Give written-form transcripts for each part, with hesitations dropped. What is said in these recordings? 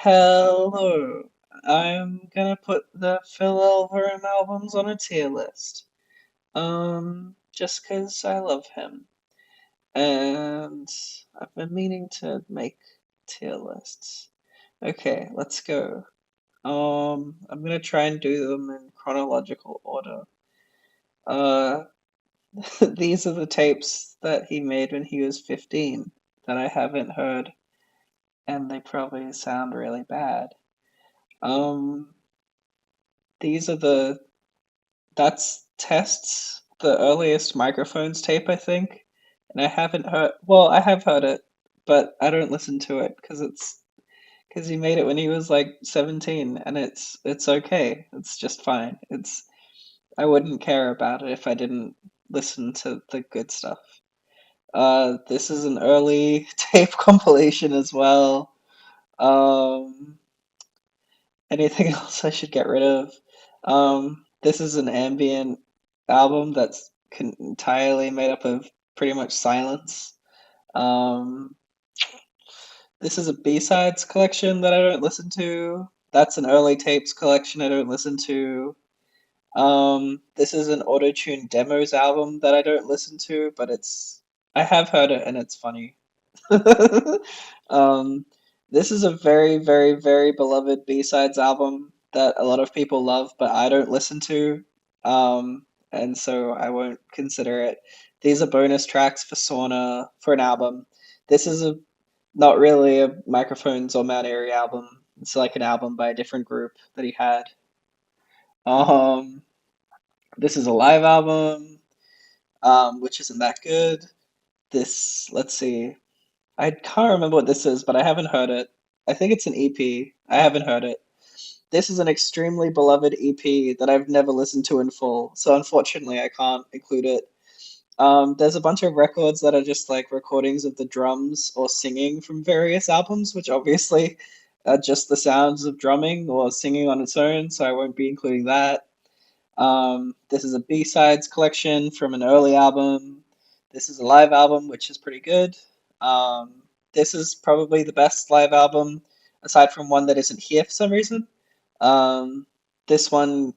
Hello. I'm gonna put the Phil Elverum albums on a tier list. Just 'cause I love him. And I've been meaning to make tier lists. Okay, let's go. I'm gonna try and do them in chronological order. Uh, these are the tapes that he made when he was 15 that I haven't heard, and they probably sound really bad. Um, these are that's Tests, the earliest microphones tape, I think. And I haven't heard, well, I have heard it, but I don't listen to it because he made it when he was like 17 and it's okay. It's just fine. I wouldn't care about it if I didn't listen to the good stuff. This is an early tape compilation as well. Um, Anything else I should get rid of? This is an ambient album that's entirely made up of pretty much silence. Um, this is a B-sides collection that I don't listen to. That's an early tapes collection I don't listen to. This is an auto-tune demos album that I don't listen to, but I have heard it and it's funny. Um, this is a very, very, very beloved B-sides album that a lot of people love, but I don't listen to. And so I won't consider it. These are bonus tracks for Sauna for an album. This is not really a Microphones or Mount Airy album. It's like an album by a different group that he had. Um, this is a live album, which isn't that good. Let's see. I can't remember what this is, but I haven't heard it. I think it's an EP. I haven't heard it. This is an extremely beloved EP that I've never listened to in full, so unfortunately I can't include it. There's a bunch of records that are just like recordings of the drums or singing from various albums, which obviously are just the sounds of drumming or singing on its own, so I won't be including that. This is a B-sides collection from an early album. This is a live album, which is pretty good. This is probably the best live album, aside from one that isn't here for some reason. Um, this one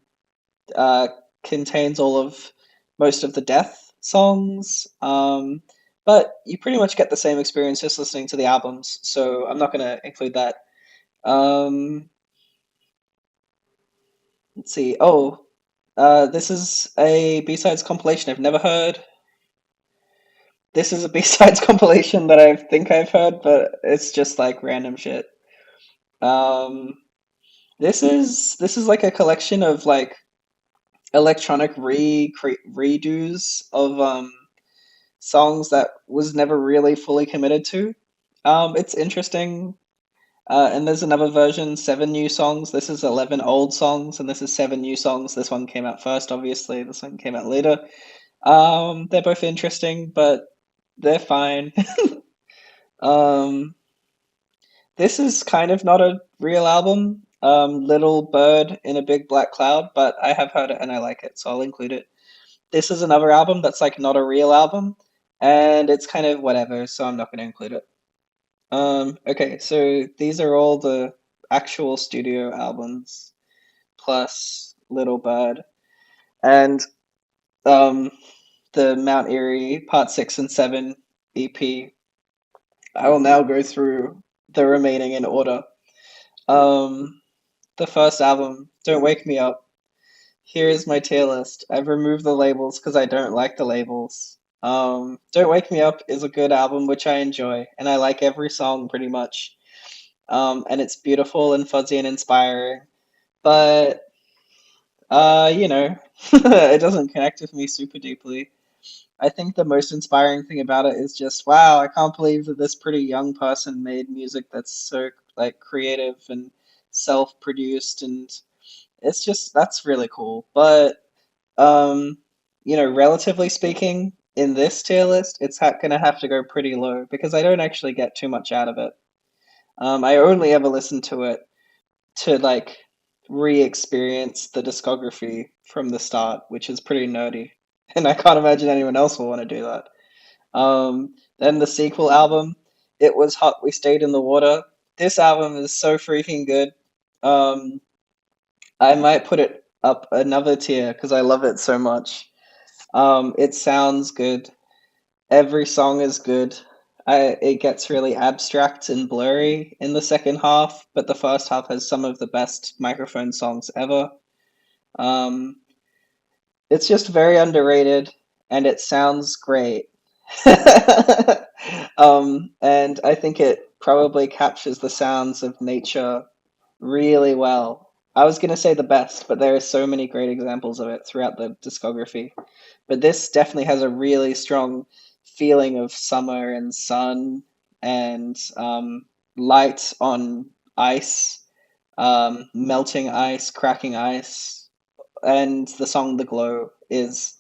uh, contains most of the Death songs, but you pretty much get the same experience just listening to the albums, so I'm not going to include that. Um, let's see. Oh, this is a B-sides compilation I've never heard. This is a B-sides compilation that I think I've heard, but it's just like random shit. Um, this is like a collection of like electronic redos of songs that was never really fully committed to. It's interesting. And there's another version, seven new songs. This is 11 old songs, and this is seven new songs. This one came out first, obviously. This one came out later. They're both interesting, but they're fine. Um, this is kind of not a real album. Little Bird in a Big Black Cloud, but I have heard it and I like it, so I'll include it. This is another album that's like not a real album, and it's kind of whatever, so I'm not going to include it. Okay, so these are all the actual studio albums plus Little Bird and um, the Mount Erie Part 6 and 7 EP. I will now go through the remaining in order. Um, the first album, Don't Wake Me Up. Here is my tier list. I've removed the labels because I don't like the labels. Don't Wake Me Up is a good album which I enjoy, and I like every song pretty much. And it's beautiful and fuzzy and inspiring. But it doesn't connect with me super deeply. I think the most inspiring thing about it is just, wow, I can't believe that this pretty young person made music that's so like creative and self-produced, and that's really cool. But relatively speaking, in this tier list, it's gonna have to go pretty low because I don't actually get too much out of it. I only ever listen to it to like re-experience the discography from the start, which is pretty nerdy, and I can't imagine anyone else will want to do that. Then the sequel album, It Was Hot We Stayed in the Water. this album is so freaking good. Um, I might put it up another tier because I love it so much. It sounds good. Every song is good. It gets really abstract and blurry in the second half, but the first half has some of the best microphone songs ever. Um, it's just very underrated, and it sounds great. And I think it probably captures the sounds of nature really well. I was going to say the best, but there are so many great examples of it throughout the discography. But this definitely has a really strong feeling of summer and sun and light on ice, melting ice, cracking ice. And the song The Glow is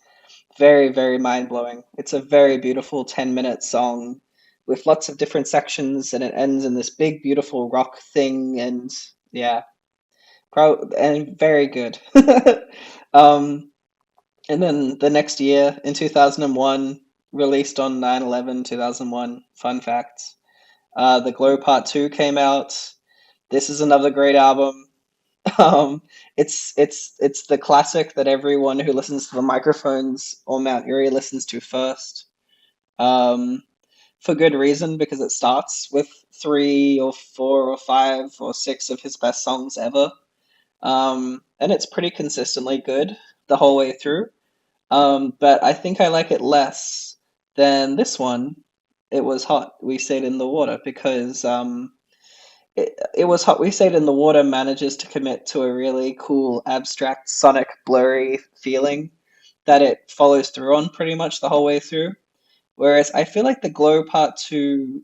very, very mind blowing. It's a very beautiful 10-minute song with lots of different sections, and it ends in this big, beautiful rock thing. And yeah, and very good. um, and then the next year, in 2001, released on 9/11, 2001, fun facts. The Glow Part 2 came out. This is another great album. Um, it's the classic that everyone who listens to the Microphones or Mount Erie listens to first. Um, for good reason, because it starts with three or four or five or six of his best songs ever. And it's pretty consistently good the whole way through. But I think I like it less than this one. It was hot. We stayed in the water because it was hot. We stayed in the water manages to commit to a really cool, abstract, sonic, blurry feeling that it follows through on pretty much the whole way through. Whereas I feel like the Glow Part 2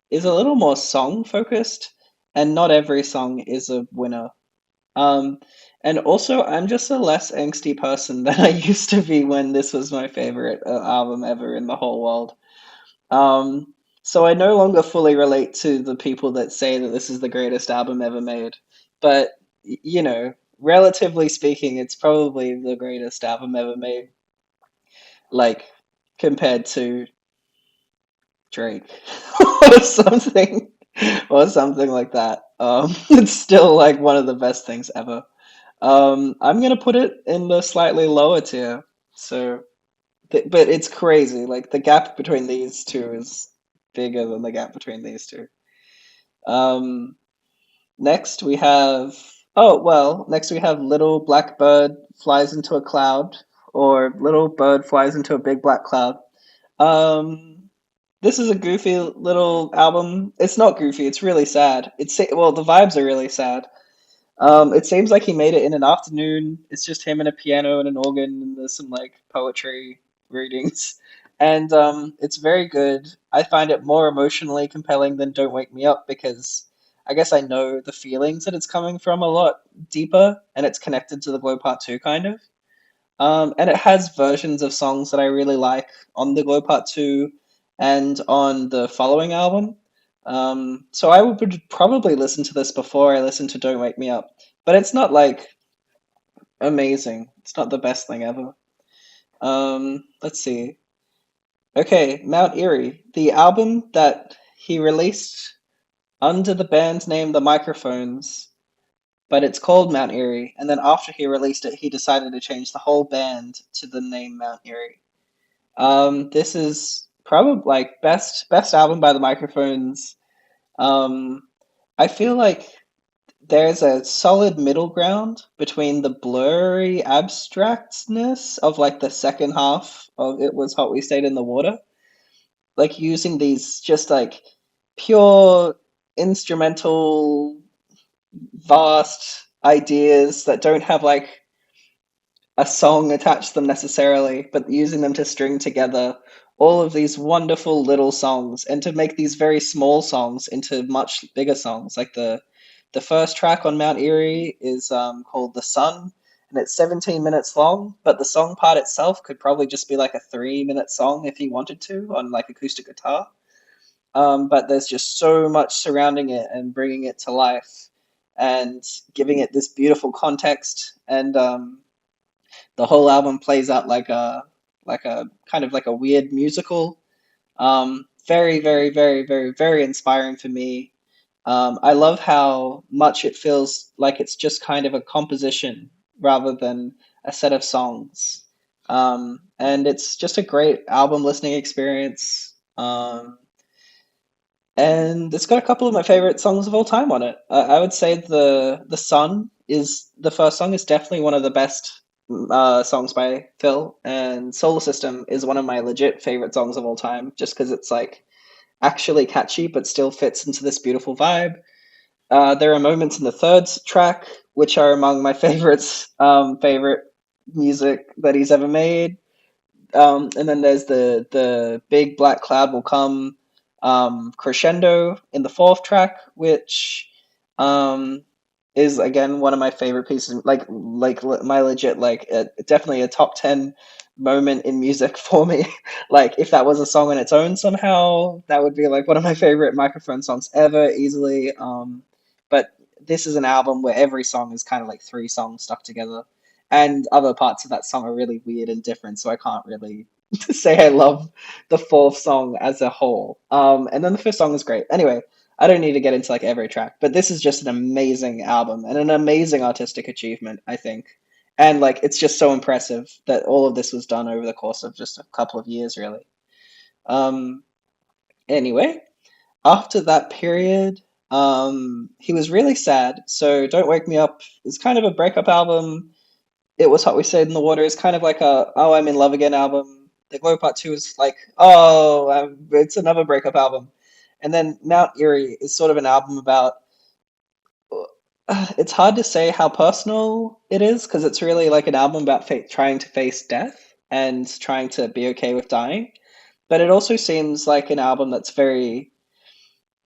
is a little more song focused, and not every song is a winner. Um, and also, I'm just a less angsty person than I used to be when this was my favorite album ever in the whole world. Um, so I no longer fully relate to the people that say that this is the greatest album ever made. But, relatively speaking, it's probably the greatest album ever made, like, compared to Drake or something, or something like that. It's still like one of the best things ever. I'm gonna put it in the slightly lower tier. So, but it's crazy. Like the gap between these two is bigger than the gap between these two. Um, next we have next we have Little Black Bird Flies into a Cloud, or Little Bird Flies into a Big Black Cloud. Um, this is a goofy little album. It's not goofy. It's really sad. The vibes are really sad. It seems like he made it in an afternoon. It's just him and a piano and an organ, and there's some like poetry readings, and it's very good. I find it more emotionally compelling than "Don't Wake Me Up" because I guess I know the feelings that it's coming from a lot deeper, and it's connected to the Glow Part Two kind of. And it has versions of songs that I really like on the Glow Part 2 and on the following album. So I would probably listen to this before I listen to Don't Wake Me Up. But it's not like amazing. It's not the best thing ever. Let's see. Okay, Mount Erie, the album that he released under the band name The Microphones, but it's called Mount Erie. And then after he released it, he decided to change the whole band to the name Mount Erie. This is probably like best album by the Microphones. Um, I feel like there's a solid middle ground between the blurry abstractness of like the second half of It Was Hot We Stayed in the Water, like using these just like pure instrumental vast ideas that don't have like a song attached to them necessarily, but using them to string together all of these wonderful little songs and to make these very small songs into much bigger songs. Like the first track on Mount Erie is called "The Sun," and it's 17 minutes long. But the song part itself could probably just be like a 3-minute song if he wanted to on like acoustic guitar. But there's just so much surrounding it and bringing it to life and giving it this beautiful context and the whole album plays out like a kind of like a weird musical. Very, very, very, very, very inspiring for me. I love how much it feels like it's just kind of a composition rather than a set of songs. And it's just a great album listening experience. And it's got a couple of my favorite songs of all time on it. I would say the Sun is the first song is definitely one of the best songs by Phil, and Solar System is one of my legit favorite songs of all time, just because it's like actually catchy but still fits into this beautiful vibe. There are moments in the third track which are among my favorites, favorite music that he's ever made. And then there's the big black cloud will come crescendo in the fourth track, which um, is again one of my favorite pieces. My legit definitely a top 10 moment in music for me. Like if that was a song on its own somehow, that would be like one of my favorite microphone songs ever, easily. But this is an album where every song is kind of like three songs stuck together, and other parts of that song are really weird and different, so I can't really say I love the fourth song as a whole. And then the fifth song is great. Anyway, I don't need to get into like every track, but this is just an amazing album and an amazing artistic achievement, I think. And like it's just so impressive that all of this was done over the course of just a couple of years, really. Um, anyway, after that period, he was really sad. So Don't Wake Me Up is kind of a breakup album. It Was Hot We Stayed in the Water is kind of like a Oh I'm in Love Again album. The Glow Part 2 is like oh it's another breakup album. And then Mount Eerie is sort of an album about it's hard to say how personal it is because it's really like an album about trying to face death and trying to be okay with dying. But it also seems like an album that's very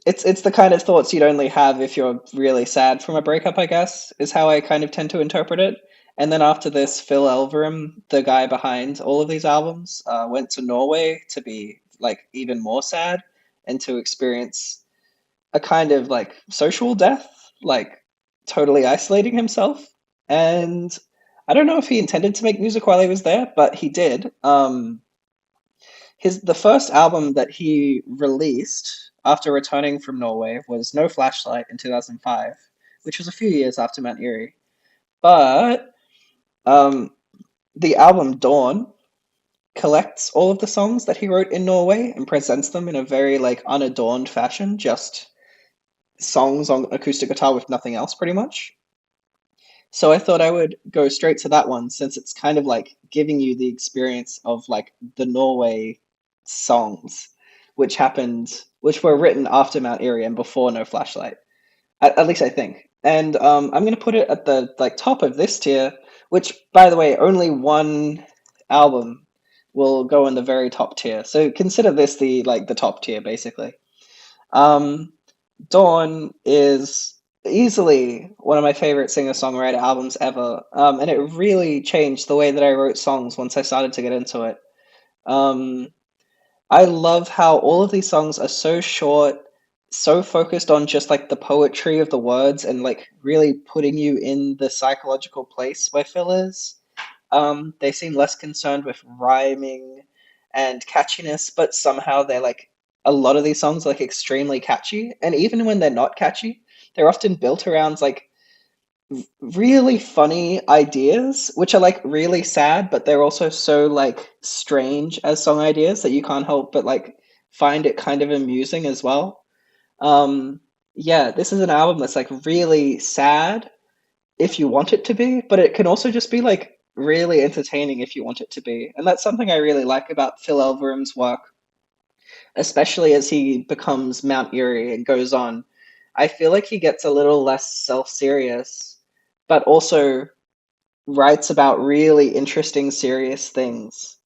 it's the kind of thoughts you'd only have if you're really sad from a breakup, I guess, is how I kind of tend to interpret it. And then after this, Phil Elverum, the guy behind all of these albums, went to Norway to be like even more sad and to experience a kind of like social death, like totally isolating himself. And I don't know if he intended to make music while he was there, but he did. The first album that he released after returning from Norway was No Flashlight in 2005, which was a few years after Mount Eerie. But um, the album Dawn collects all of the songs that he wrote in Norway and presents them in a very like unadorned fashion, just songs on acoustic guitar with nothing else, pretty much. So I thought I would go straight to that one since it's kind of like giving you the experience of like the Norway songs, which were written after Mount Eerie and before No Flashlight. At least I think. And I'm gonna put it at the like top of this tier, which by the way, only one album will go in the very top tier. So consider this the top tier basically. Um, Dawn is easily one of my favorite singer-songwriter albums ever, and it really changed the way that I wrote songs once I started to get into it. Um, I love how all of these songs are so short, so focused on just like the poetry of the words and like really putting you in the psychological place where Phil is. They seem less concerned with rhyming and catchiness, but somehow they're like a lot of these songs are like extremely catchy. And even when they're not catchy, they're often built around like really funny ideas, which are like really sad, but they're also so like strange as song ideas that you can't help but like find it kind of amusing as well. Um, yeah, this is an album that's like really sad if you want it to be, but it can also just be like really entertaining if you want it to be. And that's something I really like about Phil Elverum's work, especially as he becomes Mount Eerie and goes on. I feel like he gets a little less self-serious, but also writes about really interesting, serious things.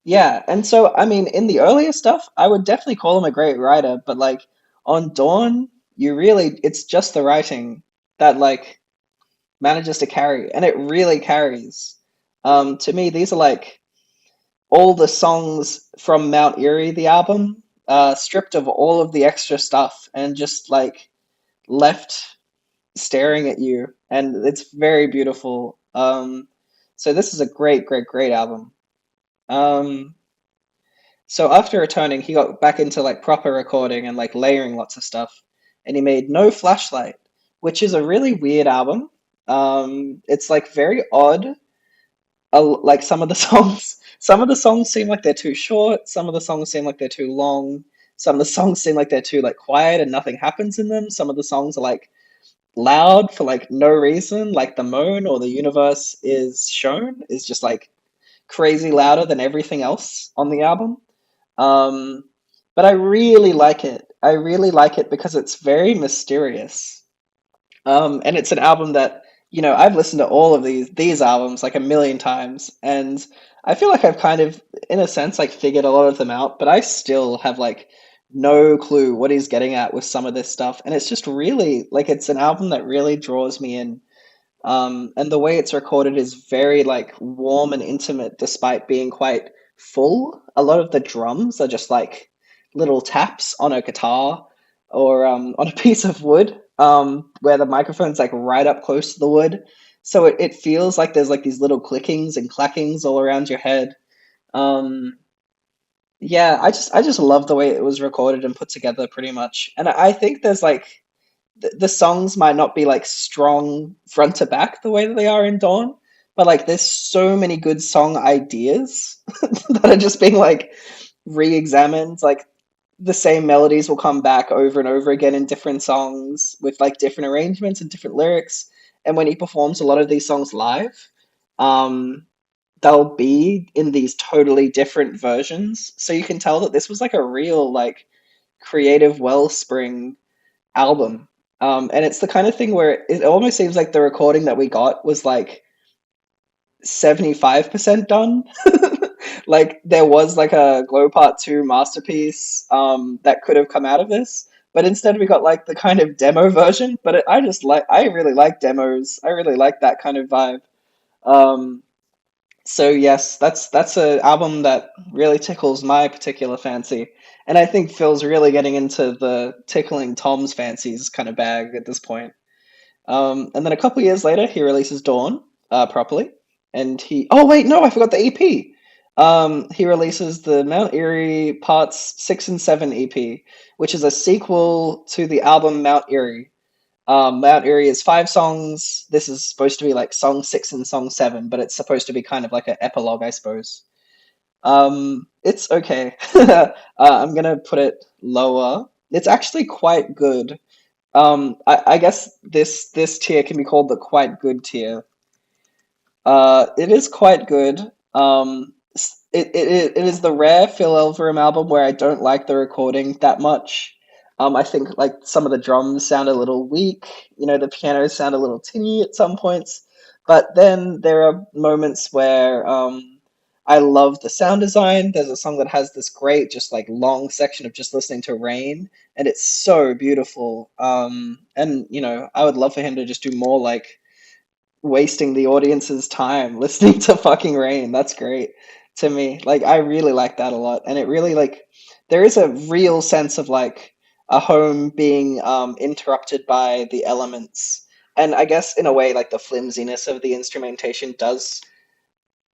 Yeah, and so I mean, in the earlier stuff, I would definitely call him a great writer, but like on Dawn, it's just the writing that like manages to carry, and it really carries. To me, these are like all the songs from Mount Eerie, the album, stripped of all of the extra stuff and just like left staring at you, and it's very beautiful. So this is a great, great, great album. Um, So after returning, he got back into like proper recording and like layering lots of stuff. And he made No Flashlight, which is a really weird album. It's like very odd. Like some of the songs seem like they're too short. Some of the songs seem like they're too long. Some of the songs seem like they're too like quiet and nothing happens in them. Some of the songs are like loud for like no reason, like the moon or the universe is shown is just like crazy louder than everything else on the album. Um, but I really like it. I really like it because it's very mysterious. And it's an album that, I've listened to all of these albums like a million times, and I feel like I've kind of, in a sense, like figured a lot of them out, but I still have like no clue what he's getting at with some of this stuff. And it's just really like it's an album that really draws me in. And the way it's recorded is very like warm and intimate, despite being quite full. A lot of the drums are just like little taps on a guitar or on a piece of wood, where the microphone's like right up close to the wood. So it feels like there's like these little clickings and clackings all around your head. Um, yeah, I just love the way it was recorded and put together pretty much. And I think there's like the songs might not be like strong front to back the way that they are in Dawn, but like there's so many good song ideas that are just being like re-examined. Like the same melodies will come back over and over again in different songs with like different arrangements and different lyrics. And when he performs a lot of these songs live, um, they'll be in these totally different versions. So you can tell that this was like a real like creative wellspring album. And it's the kind of thing where it almost seems like the recording that we got was like 75% done. Like there was like a Glow Part 2 masterpiece that could have come out of this. But instead we got like the kind of demo version. But I really like demos. I really like that kind of vibe. Um, so yes, that's an album that really tickles my particular fancy. And I think Phil's really getting into the tickling Tom's fancies kind of bag at this point. And then a couple years later, he releases Dawn properly, and oh wait, no, I forgot the EP. He releases the Mount Erie Parts 6 and 7 EP, which is a sequel to the album Mount Erie. Mount Erie is 5 songs. This is supposed to be like song 6 and song 7, but it's supposed to be kind of like an epilogue, I suppose. It's okay. I'm gonna put it lower. It's actually quite good. I guess this tier can be called the quite good tier. It is quite good. It is the rare Phil Elverum album where I don't like the recording that much. I think like some of the drums sound a little weak. The pianos sound a little tinny at some points. But then there are moments where I love the sound design. There's a song that has this great, just like long section of just listening to rain, and it's so beautiful. And I would love for him to just do more like wasting the audience's time listening to fucking rain. That's great to me. Like I really like that a lot. And it really like there is a real sense of like a home being interrupted by the elements. And I guess in a way like the flimsiness of the instrumentation does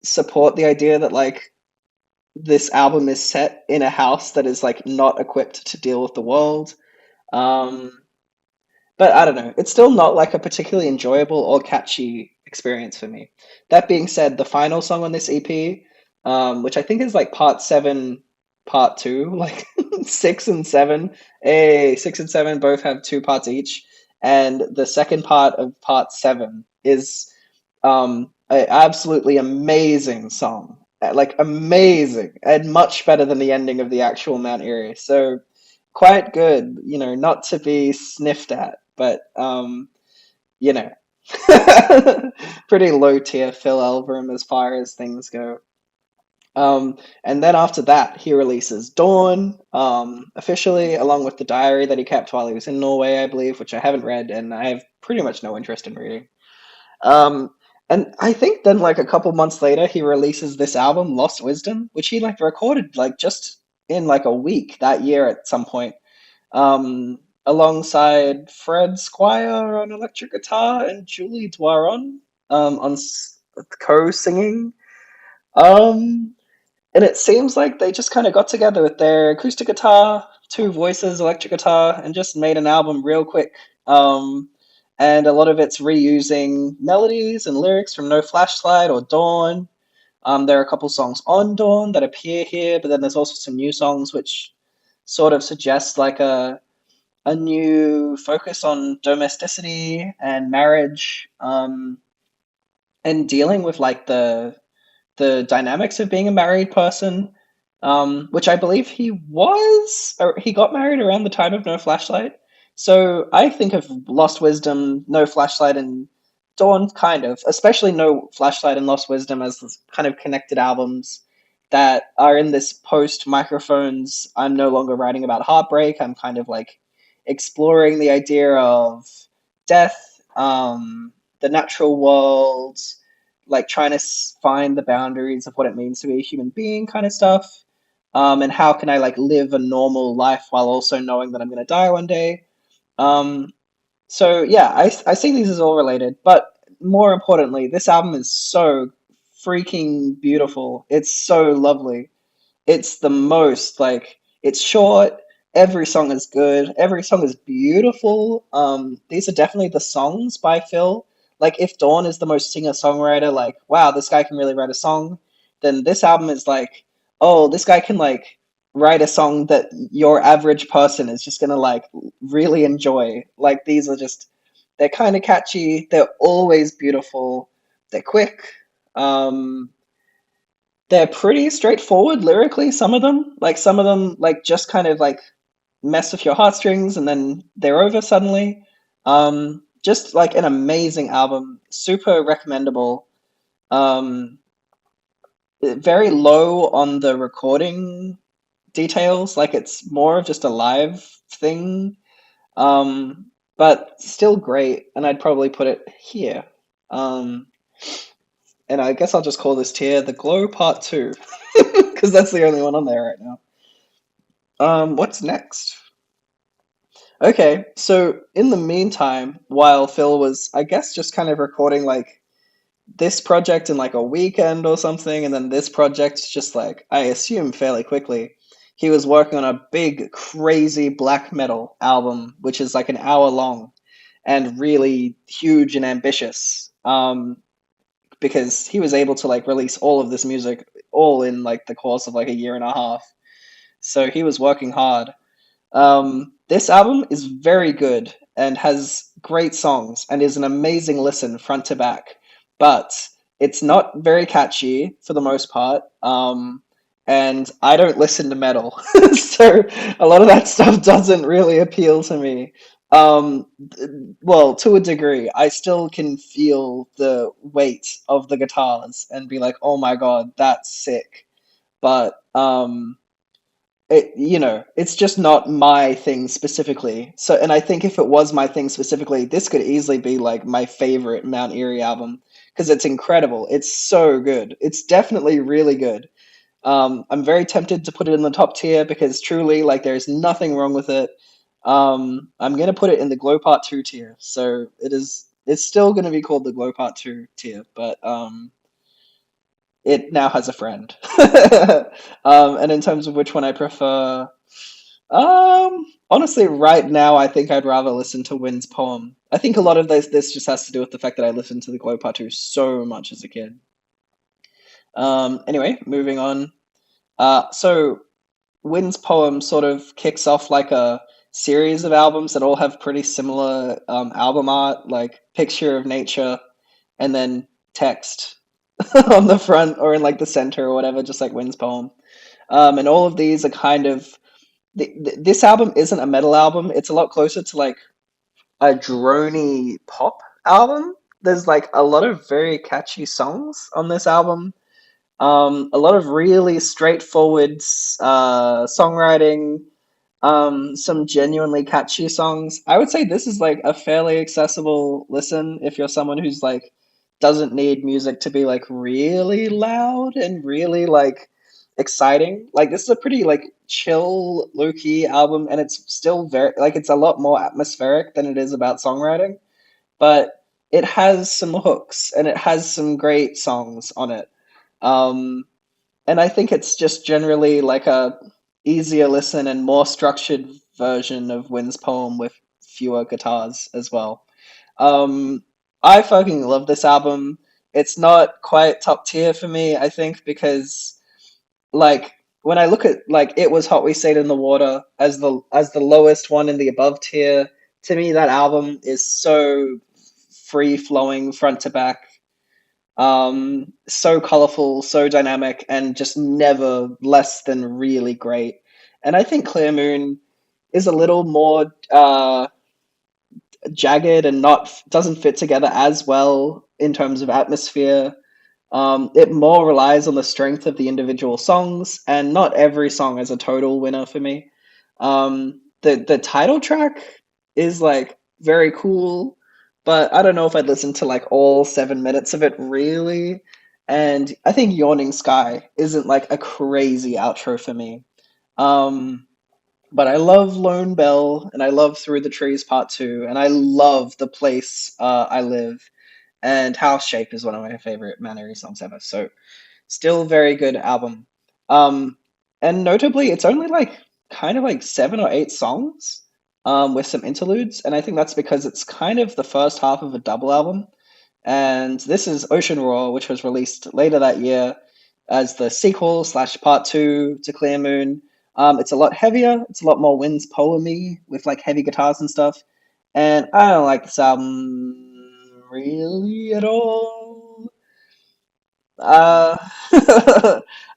support the idea that like this album is set in a house that is like not equipped to deal with the world. Um but I don't know. It's still not like a particularly enjoyable or catchy experience for me. That being said, the final song on this EP, which I think is like part 7, part 2, like 6 and 7. 6 and 7 both have 2 parts each. And the second part of part 7 is an absolutely amazing song. Like amazing and much better than the ending of the actual Mount Erie. So quite good, not to be sniffed at, but you know, pretty low tier Phil Elverum as far as things go. And then after that, he releases Dawn officially, along with the diary that he kept while he was in Norway, I believe, which I haven't read, and I have pretty much no interest in reading. Um, and I think then, like a couple months later, he releases this album, Lost Wisdom, which he like recorded like just in like a week that year at some point, alongside Fred Squire on electric guitar and Julie Dwaron on co-singing. Um, And it seems like they just kind of got together with their acoustic guitar, two voices, electric guitar, and just made an album real quick. Um, and a lot of it's reusing melodies and lyrics from No Flashlight or Dawn. There are a couple songs on Dawn that appear here, but then there's also some new songs which sort of suggest like a new focus on domesticity and marriage, and dealing with like the dynamics of being a married person, which I believe he was, or he got married around the time of No Flashlight. So I think of Lost Wisdom, No Flashlight, and Dawn kind of, especially No Flashlight and Lost Wisdom as kind of connected albums that are in this post microphones. I'm no longer writing about heartbreak. I'm kind of like exploring the idea of death, the natural world, like trying to find the boundaries of what it means to be a human being, kind of stuff. And how can I like live a normal life while also knowing that I'm going to die one day? Um, so yeah, I see these as all related, but more importantly, this album is so freaking beautiful. It's so lovely. It's the most like it's short. Every song is good. Every song is beautiful. These are definitely the songs by Phil. Like if Dawn is the most singer-songwriter, like wow, this guy can really write a song, then this album is like, oh, this guy can like write a song that your average person is just gonna like really enjoy. Like these are just they're kind of catchy. They're always beautiful. They're quick. Um, they're pretty straightforward lyrically, some of them like just kind of like mess with your heartstrings and then they're over suddenly. Just like an amazing album, super recommendable. Um, very low on the recording details, like it's more of just a live thing. But still great, and I'd probably put it here. Um, and I guess I'll just call this tier the Glow Part 2, because that's the only one on there right now. What's next? Okay, so in the meantime, while Phil was, I guess, just kind of recording like this project in like a weekend or something, and then this project just like, I assume fairly quickly, he was working on a big, crazy black metal album, which is like an hour long and really huge and ambitious. Because he was able to like release all of this music all in like the course of like a year and a half. So he was working hard. This album is very good and has great songs and is an amazing listen front to back, but it's not very catchy for the most part. And I don't listen to metal, so a lot of that stuff doesn't really appeal to me. Um, well, to a degree, I still can feel the weight of the guitars and be like, "Oh my God, that's sick." But it's just not my thing specifically. So, and I think if it was my thing specifically, this could easily be like my favorite Mount Erie album because it's incredible. It's so good. It's definitely really good. I'm very tempted to put it in the top tier because truly, like, there's nothing wrong with it. I'm gonna put it in the Glow Part 2 tier. So it is. It's still gonna be called the Glow Part 2 tier, but it now has a friend. And in terms of which one I prefer, honestly, right now, I think I'd rather listen to Wynn's poem. I think a lot of this just has to do with the fact that I listened to the Glow Part 2 so much as a kid. Anyway, moving on. So Wynn's poem sort of kicks off like a series of albums that all have pretty similar album art, like picture of nature, and then text on the front or in like the center or whatever, just like Wynn's poem. And all of these are kind of this album isn't a metal album. It's a lot closer to like a drony pop album. There's like a lot of very catchy songs on this album. A lot of really straightforward songwriting, some genuinely catchy songs. I would say this is like a fairly accessible listen if you're someone who's like doesn't need music to be like really loud and really like exciting. Like this is a pretty like chill, low-key album and it's still very like it's a lot more atmospheric than it is about songwriting, but it has some hooks and it has some great songs on it. Um and I think it's just generally like a easier listen and more structured version of Wynn's poem with fewer guitars as well. Um, I fucking love this album. It's not quite top tier for me, I think, because like when I look at like It Was Hot We Stayed in the Water as the lowest one in the above tier, to me that album is so free flowing front to back, so colorful, so dynamic, and just never less than really great. And I think Clear Moon is a little more jagged and not doesn't fit together as well in terms of atmosphere. It more relies on the strength of the individual songs, and not every song is a total winner for me. The title track is like very cool, but I don't know if I'd listen to like all 7 minutes of it really. And I think Yawning Sky isn't like a crazy outro for me. Um, but I love Lone Bell, and I love Through the Trees Part Two, and I love The Place I Live, and House Shape is one of my favorite Mannery songs ever. So still very good album. Um, and notably, it's only like kind of like 7 or 8 songs, with some interludes, and I think that's because it's kind of the first half of a double album. And this is Ocean Roar, which was released later that year as the sequel slash part two to Clear Moon. It's a lot heavier. It's a lot more Wind's poemy with like heavy guitars and stuff. And I don't like this album really at all. Uh,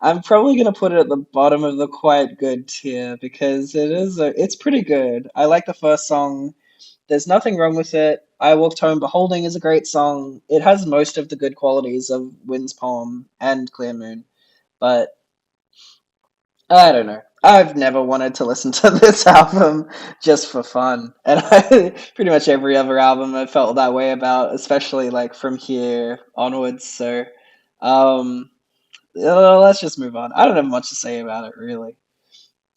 I'm probably gonna put it at the bottom of the quite good tier because it's pretty good. I like the first song. There's nothing wrong with it. I Walked Home Beholding is a great song. It has most of the good qualities of Wind's poem and Clear Moon, but I don't know. I've never wanted to listen to this album just for fun, and pretty much every other album I felt that way about, especially like from here onwards. So, um, let's just move on. I don't have much to say about it really.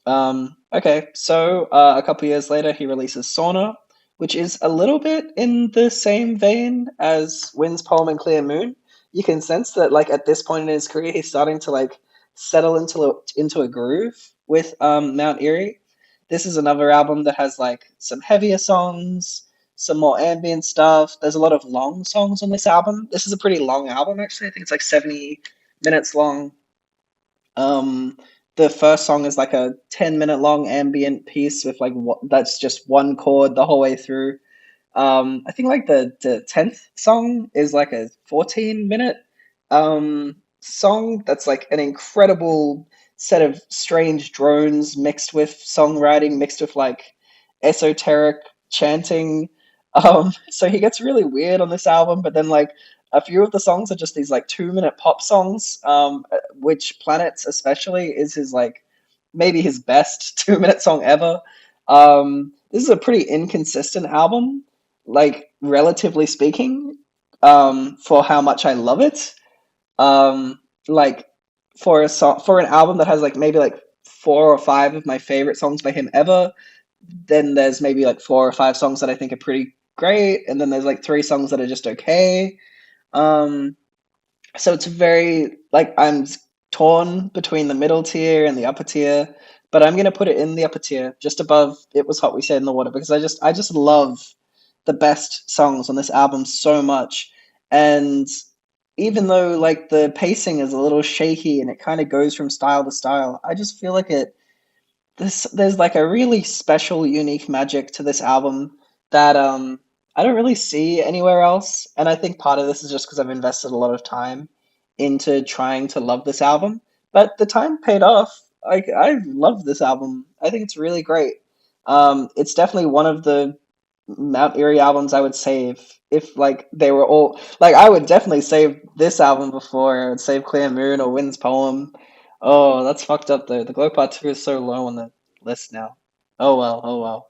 Okay, so a couple years later, he releases Sauna, which is a little bit in the same vein as Wind's Poem and Clear Moon. You can sense that, like, at this point in his career, he's starting to like settle into a groove with Mount Eerie. This is another album that has like some heavier songs, some more ambient stuff. There's a lot of long songs on this album. This is a pretty long album, actually. I think it's like 70 minutes long. um, the first song is like a 10-minute long ambient piece with like that's just one chord the whole way through. I think like the 10th song is like a 14-minute song that's like an incredible set of strange drones mixed with songwriting, mixed with like esoteric chanting. So he gets really weird on this album, but then like a few of the songs are just these like 2-minute pop songs, which Planets especially is his like maybe his best 2-minute song ever. This is a pretty inconsistent album, like relatively speaking, for how much I love it. Like for a song for an album that has like maybe like 4 or 5 of my favorite songs by him ever, then there's maybe like 4 or 5 songs that I think are pretty great, and then there's like 3 songs that are just okay. Um, so it's very like I'm torn between the middle tier and the upper tier, but I'm gonna put it in the upper tier, just above It Was Hot We Stayed in the Water, because I just love the best songs on this album so much. And even though like the pacing is a little shaky and it kind of goes from style to style, I just feel like there's like a really special, unique magic to this album that I don't really see anywhere else. And I think part of this is just because I've invested a lot of time into trying to love this album. But the time paid off. Like I love this album. I think it's really great. It's definitely one of the Mount Eerie albums I would save if like they were all like I would definitely save this album before I would save Clear Moon or Wind's Poem. Oh, that's fucked up though. The Glow Part 2 is so low on the list now. Oh well, oh well.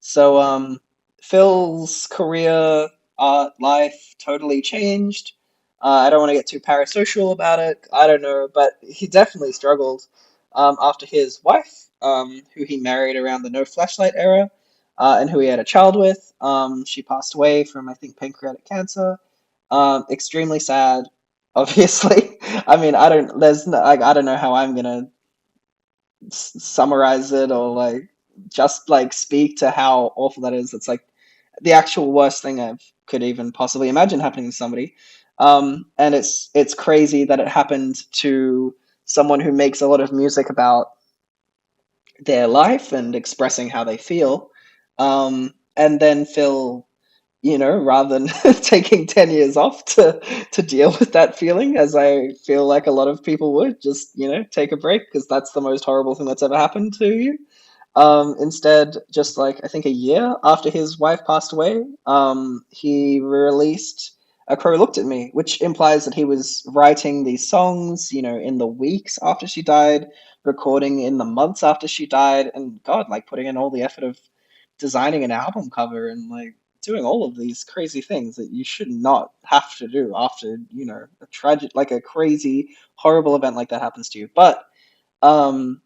So Phil's career, art, life totally changed. I don't want to get too parasocial about it. I don't know, but he definitely struggled after his wife, who he married around the No Flashlight era, and who he had a child with. She passed away from, I think, pancreatic cancer. Extremely sad, obviously. I mean, I don't. There's no, like, I don't know how I'm gonna summarize it or like just like speak to how awful that is. It's like the actual worst thing I could even possibly imagine happening to somebody. And it's crazy that it happened to someone who makes a lot of music about their life and expressing how they feel. And then Phil, rather than taking 10 years off to deal with that feeling, as I feel like a lot of people would, just, take a break because that's the most horrible thing that's ever happened to you. Instead, just like I think a year after his wife passed away, he released A Crow Looked at Me, which implies that he was writing these songs, in the weeks after she died, recording in the months after she died, and God, like putting in all the effort of designing an album cover and like doing all of these crazy things that you should not have to do after, a tragic, like a crazy, horrible event like that happens to you. But um,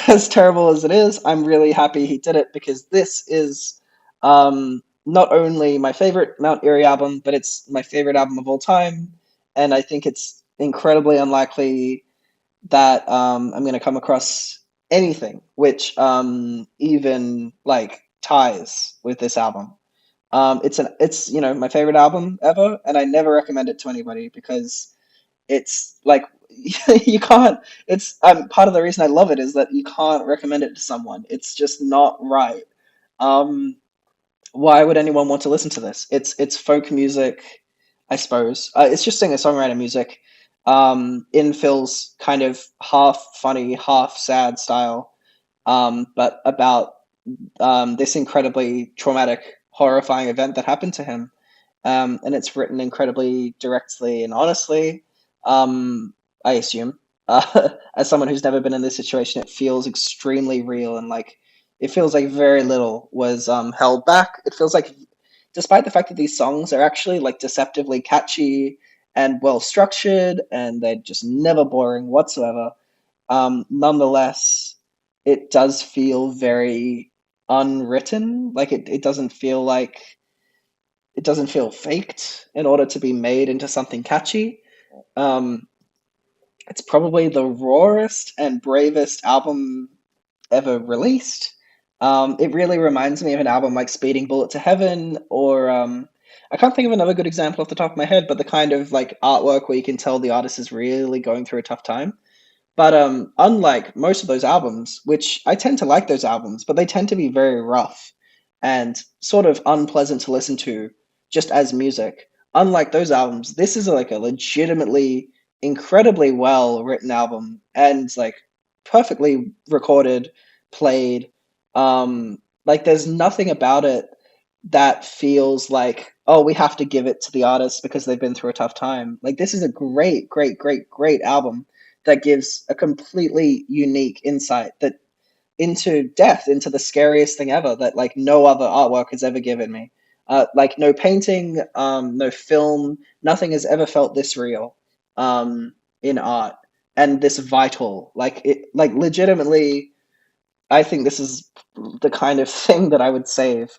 as terrible as it is, I'm really happy he did it because this is not only my favorite Mount Erie album, but it's my favorite album of all time. And I think it's incredibly unlikely that I'm going to come across anything which even like ties with this album. It's my favorite album ever, and I never recommend it to anybody because it's like you can't. It's part of the reason I love it is that you can't recommend it to someone. It's just not right. Um, why would anyone want to listen to this? It's folk music, I suppose. It's just singer-songwriter music, in Phil's kind of half funny, half sad style, but about this incredibly traumatic, horrifying event that happened to him. And it's written incredibly directly and honestly. Um, I assume, as someone who's never been in this situation, it feels extremely real and like it feels like very little was held back. It feels like, despite the fact that these songs are actually like deceptively catchy and well structured, and they're just never boring whatsoever. Nonetheless, it does feel very unwritten. Like it doesn't feel like it doesn't feel faked in order to be made into something catchy. Um, it's probably the rawest and bravest album ever released. It really reminds me of an album like Speeding Bullet to Heaven, or I can't think of another good example off the top of my head, but the kind of like artwork where you can tell the artist is really going through a tough time. But unlike most of those albums, which I tend to like those albums, but they tend to be very rough and sort of unpleasant to listen to just as music. Unlike those albums, this is like a legitimately incredibly well written album and like perfectly recorded, played. Like there's nothing about it that feels like, oh, we have to give it to the artist because they've been through a tough time. Like this is a great, great, great, great album that gives a completely unique insight that into death, into the scariest thing ever that like no other artwork has ever given me. Like no painting, no film, nothing has ever felt this real in art and this vital. Like it, like legitimately, I think this is the kind of thing that I would save.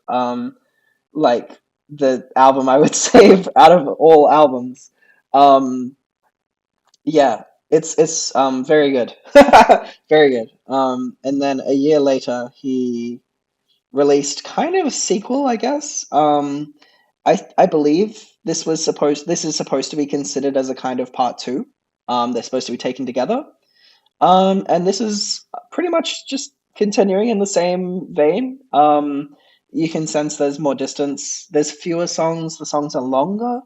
Like the album I would save out of all albums. Um, yeah, it's very good, very good. And then a year later, he released kind of a sequel, I guess. I believe this is supposed to be considered as a kind of part two. They're supposed to be taken together. And this is pretty much just continuing in the same vein. You can sense there's more distance. There's fewer songs. The songs are longer.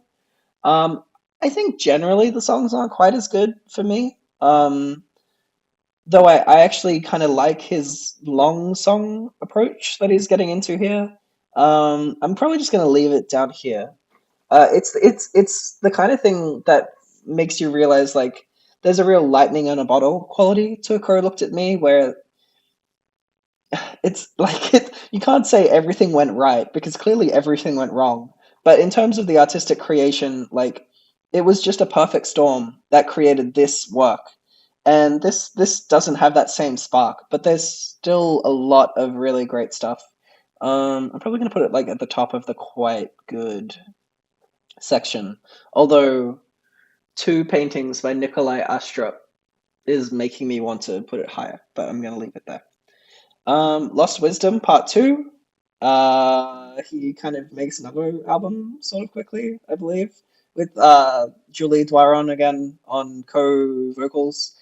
Um, I think generally the songs aren't quite as good for me. Though I actually kind of like his long song approach that he's getting into here. I'm probably just gonna leave it down here. It's the kind of thing that makes you realize like there's a real lightning in a bottle quality to A Crow Looked at Me, where it's like you can't say everything went right because clearly everything went wrong. But in terms of the artistic creation, like it was just a perfect storm that created this work. And this doesn't have that same spark, but there's still a lot of really great stuff. I'm probably gonna put it like at the top of the quite good section. Although two paintings by Nikolai Astrup is making me want to put it higher, but I'm gonna leave it there. Lost Wisdom Part Two. He kind of makes another album sort of quickly, I believe, with Julie Dwaron again on co-vocals.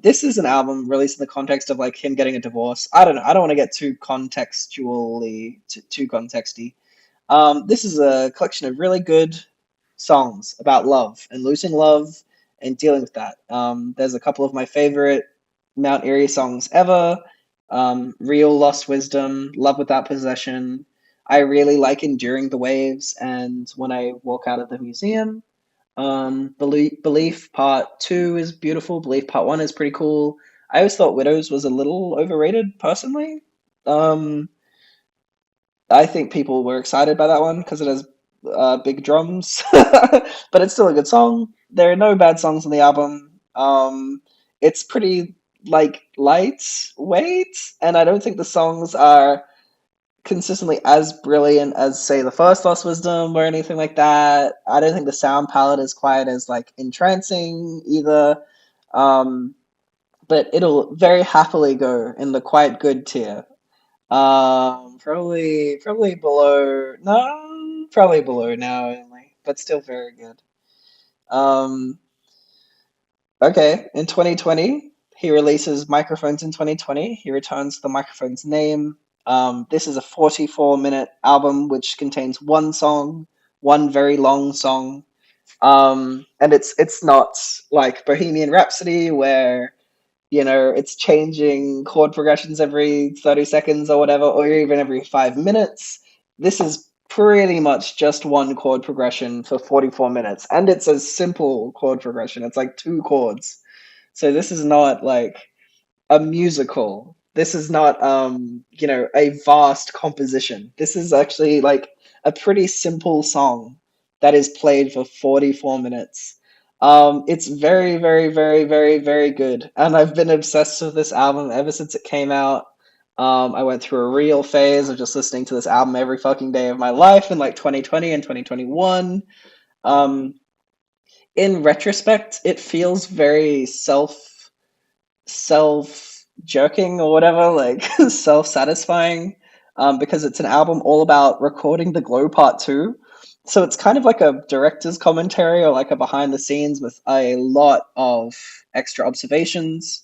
This is an album released in the context of like him getting a divorce. I don't know. I don't want to get too contexty. This is a collection of really good songs about love and losing love and dealing with that. There's a couple of my favorite Mount Erie songs ever. Real Lost Wisdom, Love Without Possession. I really like Enduring the Waves and When I Walk Out of the Museum. Belief Part 2 is beautiful. Belief Part 1 is pretty cool. I always thought Widows was a little overrated, personally. Um, I think people were excited by that one because it has big drums, but it's still a good song. There are no bad songs on the album. It's pretty like lightweight, and I don't think the songs are consistently as brilliant as say the first Lost Wisdom or anything like that. I don't think the sound palette is quite as like entrancing either. Um, but it'll very happily go in the quite good tier. Probably below. No, probably below now only, but still very good. Um, okay, in 2020, he releases Microphones in 2020. He returns the Microphones name. This is a 44-minute album which contains one song, one very long song. And it's not like Bohemian Rhapsody where it's changing chord progressions every 30 seconds or whatever, or even every 5 minutes. This is pretty much just one chord progression for 44 minutes. And it's a simple chord progression. It's like two chords. So this is not like a musical. This is not a vast composition. This is actually like a pretty simple song that is played for 44 minutes. It's very, very, very, very, very good. And I've been obsessed with this album ever since it came out. I went through a real phase of just listening to this album every fucking day of my life in like 2020 and 2021. Um, in retrospect, it feels very self jerking or whatever, like self satisfying, because it's an album all about recording the Glow Part 2. So it's kind of like a director's commentary or like a behind the scenes with a lot of extra observations,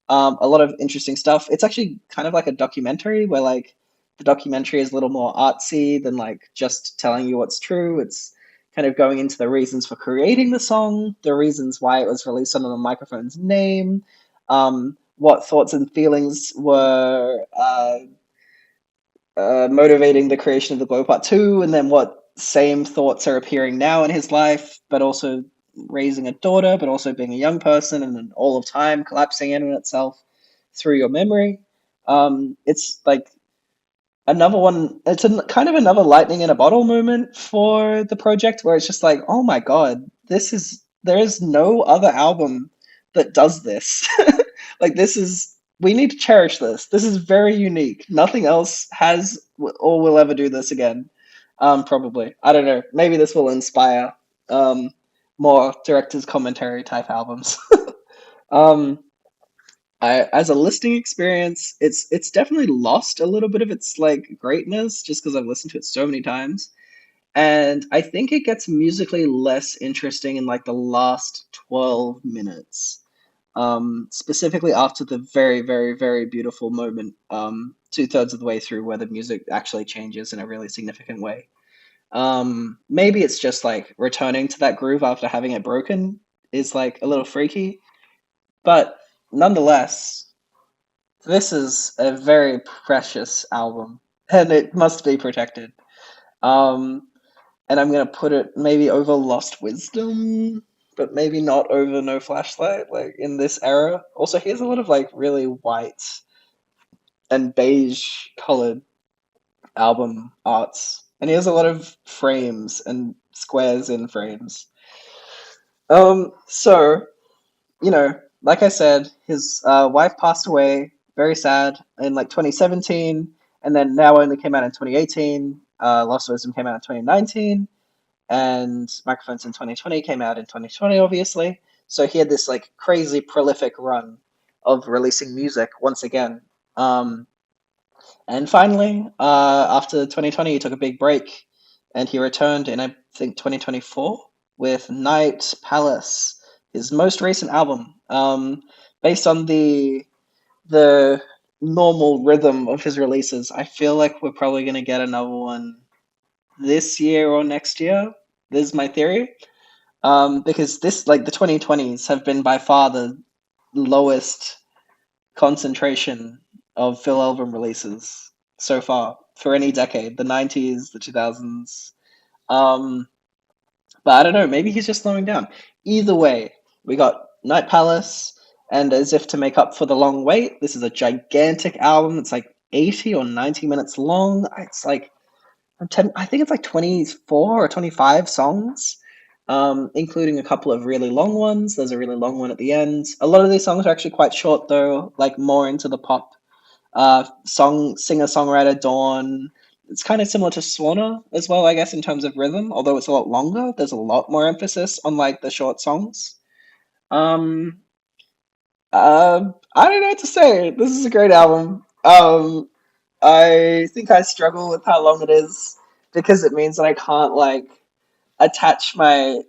a lot of interesting stuff. It's actually kind of like a documentary where like the documentary is a little more artsy than like just telling you what's true. It's kind of going into the reasons for creating the song, the reasons why it was released under the Microphone's name, what thoughts and feelings were motivating the creation of the Glow Part 2, and then what same thoughts are appearing now in his life, but also raising a daughter, but also being a young person, and then all of time collapsing in on itself through your memory. It's like another one. It's kind of another lightning in a bottle moment for the project, where it's just like, oh my god, there is no other album that does this. Like this is we need to cherish this. This is very unique. Nothing else has or will ever do this again. Probably. I don't know. Maybe this will inspire um, more director's commentary type albums. um, as a listening experience, it's definitely lost a little bit of its like greatness just because I've listened to it so many times. And I think it gets musically less interesting in like the last 12 minutes, specifically after the very, very, very beautiful moment, two-thirds of the way through, where the music actually changes in a really significant way. Maybe it's just like returning to that groove after having it broken is like a little freaky, but nonetheless, this is a very precious album, and it must be protected. Um, and I'm gonna put it maybe over Lost Wisdom, but maybe not over No Flashlight, like in this era. Also, he has a lot of like really white and beige colored album arts, and he has a lot of frames and squares in frames. So like I said, his wife passed away, very sad, in like 2017, and then Now Only came out in 2018. Lost Wisdom came out in 2019. and Microphones in 2020 came out in 2020, obviously. So he had this like crazy prolific run of releasing music once again. Um, and finally, after 2020, he took a big break, and he returned in I think 2024 with Night Palace, his most recent album. Based on the normal rhythm of his releases, I feel like we're probably gonna get another one this year or next year. This is my theory. Because this, like the 2020s, have been by far the lowest concentration of Phil Elverum releases so far for any decade. The 90s, the 2000s. Um, but I don't know. Maybe he's just slowing down. Either way, we got Night Palace, and as if to make up for the long wait, this is a gigantic album. It's like 80 or 90 minutes long. It's like I think it's like 24 or 25 songs, including a couple of really long ones. There's a really long one at the end. A lot of these songs are actually quite short, though, like more into the pop singer songwriter Dawn. It's kind of similar to Swanner as well, I guess, in terms of rhythm, although it's a lot longer. There's a lot more emphasis on like the short songs. Um, I don't know what to say. This is a great album. I think I struggle with how long it is because it means that I can't like attach my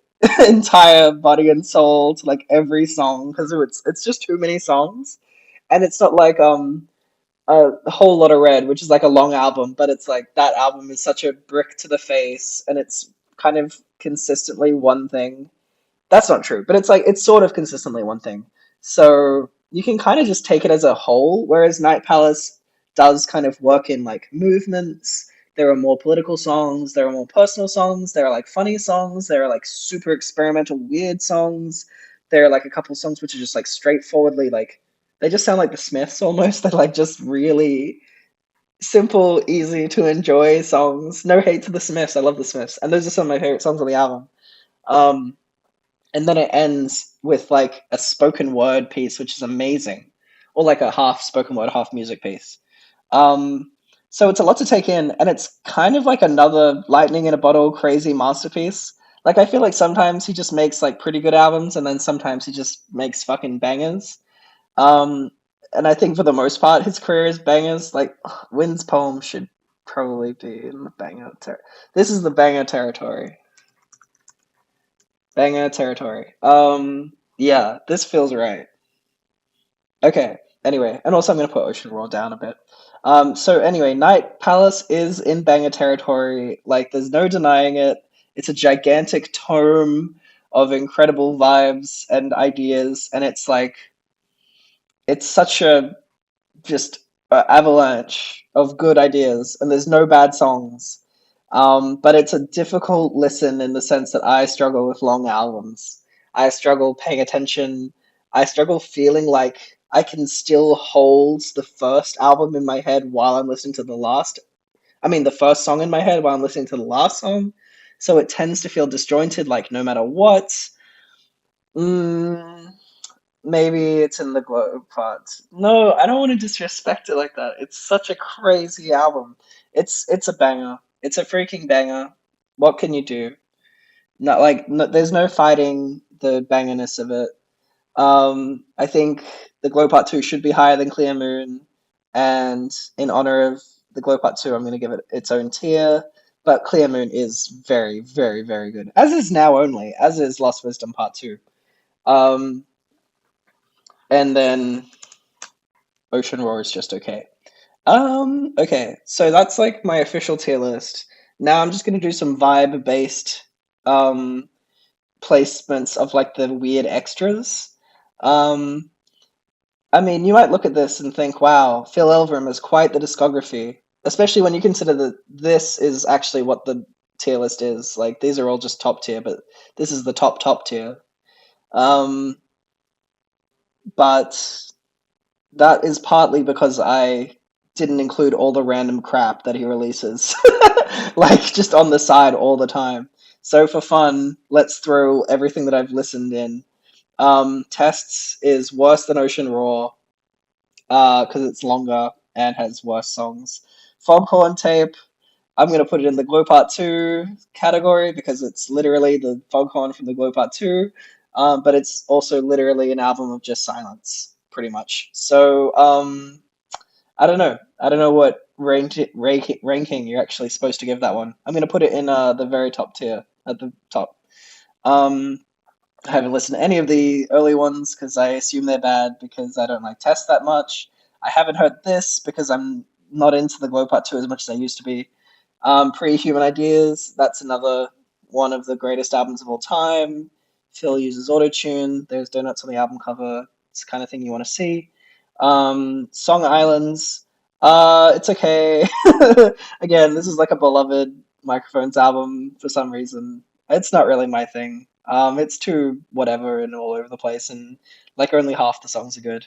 entire body and soul to like every song because it's just too many songs, and it's not like a whole lot of red, which is like a long album, but it's like that album is such a brick to the face, and it's kind of consistently one thing. That's not true, but it's like it's sort of consistently one thing. So you can kind of just take it as a whole, whereas Night Palace does kind of work in like movements. There are more political songs, there are more personal songs, there are like funny songs, there are like super experimental weird songs. There are like a couple songs which are just like straightforwardly like they just sound like the Smiths almost. They're like just really simple, easy to enjoy songs. No hate to the Smiths. I love the Smiths. And those are some of my favorite songs on the album. Um, and then it ends with like a spoken word piece, which is amazing, or like a half spoken word, half music piece. Um, so it's a lot to take in, and it's kind of like another lightning in a bottle crazy masterpiece. Like I feel like sometimes he just makes like pretty good albums, and then sometimes he just makes fucking bangers. Um, and I think for the most part, his career is bangers. Like Wynn's poem should probably be in the banger. This is the banger territory. Banger territory. Yeah, this feels right. Okay. Anyway, and also I'm gonna put Ocean Roar down a bit. So anyway, Night Palace is in banger territory. Like, there's no denying it. It's a gigantic tome of incredible vibes and ideas, and it's like it's such a just avalanche of good ideas, and there's no bad songs. But it's a difficult listen in the sense that I struggle with long albums. I struggle paying attention. I struggle feeling like I can still hold the first album in my head while I'm listening to the last. I mean, the first song in my head while I'm listening to the last song. So it tends to feel disjointed, like no matter what. Mm, maybe it's in the glow part. No, I don't want to disrespect it like that. It's such a crazy album. It's a banger. It's a freaking banger. What can you do? Not like no, there's no fighting the bangerness of it. I think the Glow Part Two should be higher than Clear Moon, and in honor of the Glow Part Two, I'm going to give it its own tier. But Clear Moon is very, very, very good. As is Now Only. As is Lost Wisdom Part Two. Um, and then Ocean Roar is just okay. Okay, so that's like my official tier list. Now I'm just gonna do some vibe based um placements of like the weird extras. Um, I mean, you might look at this and think, wow, Phil Elverum is quite the discography, especially when you consider that this is actually what the tier list is. Like, these are all just top tier, but this is the top tier. Um, but that is partly because I didn't include all the random crap that he releases, like just on the side all the time. So for fun, let's throw everything that I've listened in. Tests is worse than Ocean Roar because it's longer and has worse songs. Foghorn Tape, I'm gonna put it in the Glow Part 2 category because it's literally the foghorn from the Glow Part 2, but it's also literally an album of just silence, pretty much. So I don't know. I don't know what ranking you're actually supposed to give that one. I'm gonna put it in the very top tier at the top. Um, I haven't listened to any of the early ones because I assume they're bad because I don't like Test that much. I haven't heard this because I'm not into the Glow Part 2 as much as I used to be. Pre-Human Ideas, that's another one of the greatest albums of all time. Phil uses autotune. There's donuts on the album cover. It's the kind of thing you want to see. Song Islands, it's okay. Again, this is like a beloved Microphones album for some reason. It's not really my thing. It's too whatever and all over the place, and like only half the songs are good.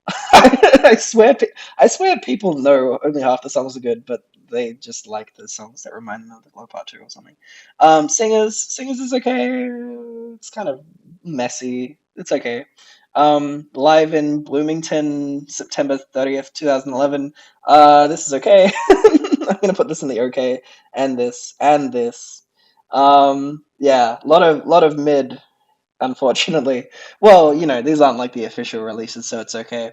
I swear, I swear, people know only half the songs are good, but they just like the songs that remind them of the Glow Part 2 or something. Singers is okay. It's kind of messy. It's okay. Live in Bloomington, September 30th, 2011. This is okay. I'm gonna put this in the okay, and this. Yeah, lot of mid, unfortunately. Well, these aren't like the official releases, so it's okay.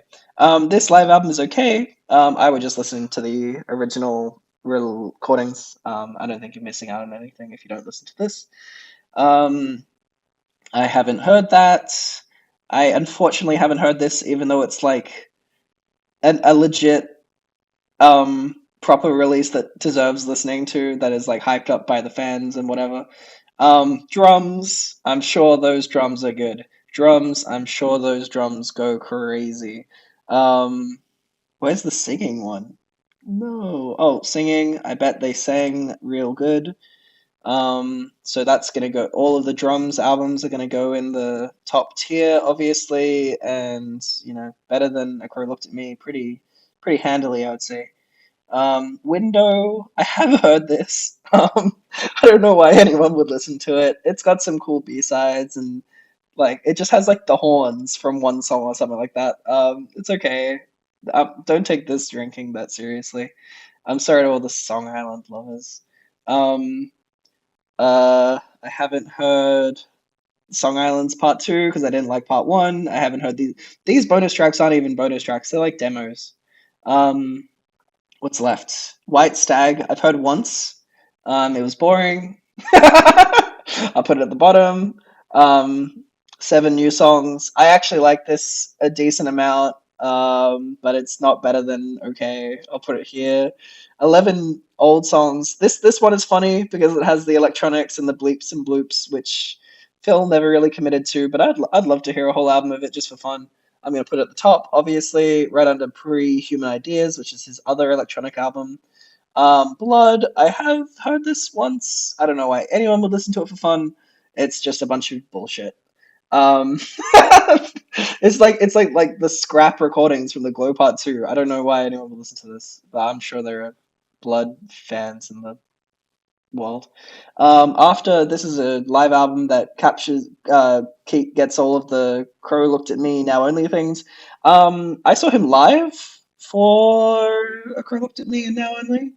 This live album is okay. I would just listen to the original recordings. I don't think you're missing out on anything if you don't listen to this. Um, I haven't heard that. I unfortunately haven't heard this, even though it's like a legit proper release that deserves listening to, that is like hyped up by the fans and whatever. Drums, I'm sure those drums are good. Drums, I'm sure those drums go crazy. Um, where's the singing one? No. Oh, singing, I bet they sang real good. So that's gonna go. All of the drums albums are gonna go in the top tier, obviously, and better than A Crow Looked at Me, pretty handily, I would say. Window, I have heard this. I don't know why anyone would listen to it. It's got some cool B-sides and like it just has like the horns from one song or something like that. It's okay. Don't take this drinking that seriously. I'm sorry to all the Song Island lovers. Um, I haven't heard Song Islands Part 2 because I didn't like Part 1. I haven't heard these bonus tracks aren't even bonus tracks. They're like demos. Um, What's left? White Stag, I've heard once. It was boring. I'll put it at the bottom. Um, 7 new songs. I actually like this a decent amount, but it's not better than okay. I'll put it here. 11 old songs. This one is funny because it has the electronics and the bleeps and bloops, which Phil never really committed to. But I'd love to hear a whole album of it just for fun. I'm going to put it at the top, obviously, right under Pre-Human Ideas, which is his other electronic album. Blood, I have heard this once. I don't know why anyone would listen to it for fun. It's just a bunch of bullshit. Um, it's like the scrap recordings from the Glow Part 2. I don't know why anyone would listen to this, but I'm sure there are Blood fans in the world. After this is a live album that captures, gets all of the Crow Looked at Me Now Only things. I saw him live for a Crow Looked at Me and Now Only,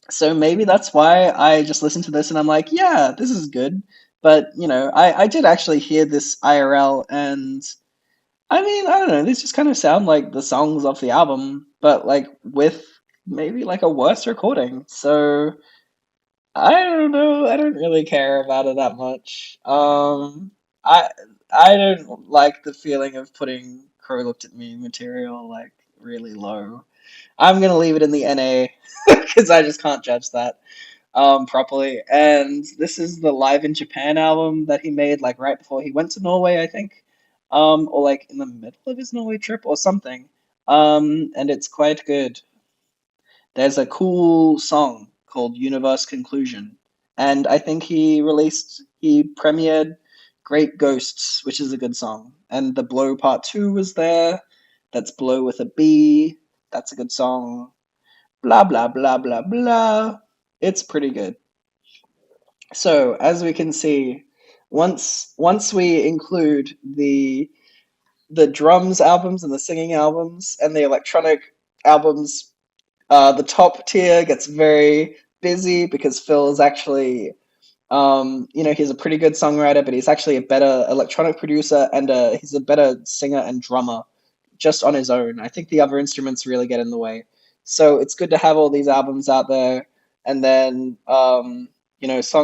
so maybe that's why I just listened to this and I'm like, yeah, this is good. But I did actually hear this IRL, and I mean, I don't know, these just kind of sound like the songs off the album, but like with maybe like a worse recording. So. I don't know. I don't really care about it that much. I I don't like the feeling of putting Crow Looked at Me material like really low. I'm gonna leave it in the NA because I just can't judge that properly. And this is the Live in Japan album that he made like right before he went to Norway, I think, or like in the middle of his Norway trip or something. And it's quite good. There's a cool song called Universe Conclusion. And I think he premiered Great Ghosts, which is a good song. And The Blow Part 2 was there. That's Blow with a B. That's a good song. Blah, blah, blah, blah, blah. It's pretty good. So, as we can see, once we include the drums albums and the singing albums and the electronic albums, the top tier gets very busy because Phil is actually he's a pretty good songwriter, but he's actually a better electronic producer and he's a better singer and drummer just on his own. I think the other instruments really get in the way. So it's good to have all these albums out there. And then, Song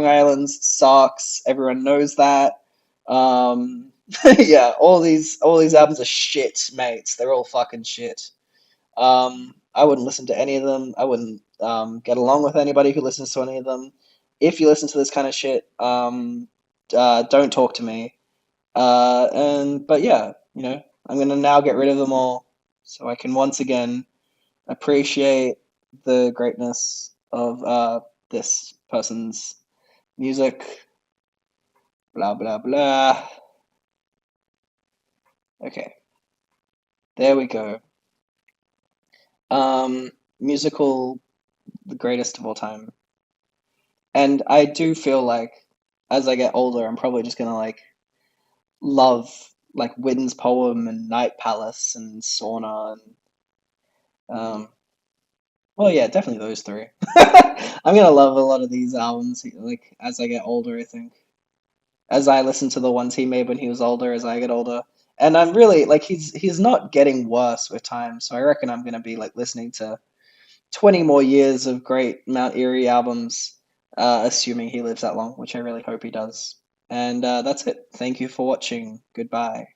Islands sucks. Everyone knows that. Yeah, all these albums are shit, mates. They're all fucking shit. I wouldn't listen to any of them. I wouldn't get along with anybody who listens to any of them. If you listen to this kind of shit, don't talk to me. But yeah, I'm gonna now get rid of them all so I can once again appreciate the greatness of this person's music. Blah blah blah. Okay, there we go. Musical, the greatest of all time. And I do feel like as I get older, I'm probably just gonna like love like Wynne's poem and Night Palace and Sauna and well, yeah, definitely those three. I'm gonna love a lot of these albums like as I get older, I think. As I listen to the ones he made when he was older, as I get older. And I'm really like he's not getting worse with time, so I reckon I'm gonna be like listening to 20 more years of great Mount Erie albums, assuming he lives that long, which I really hope he does. And that's it. Thank you for watching. Goodbye.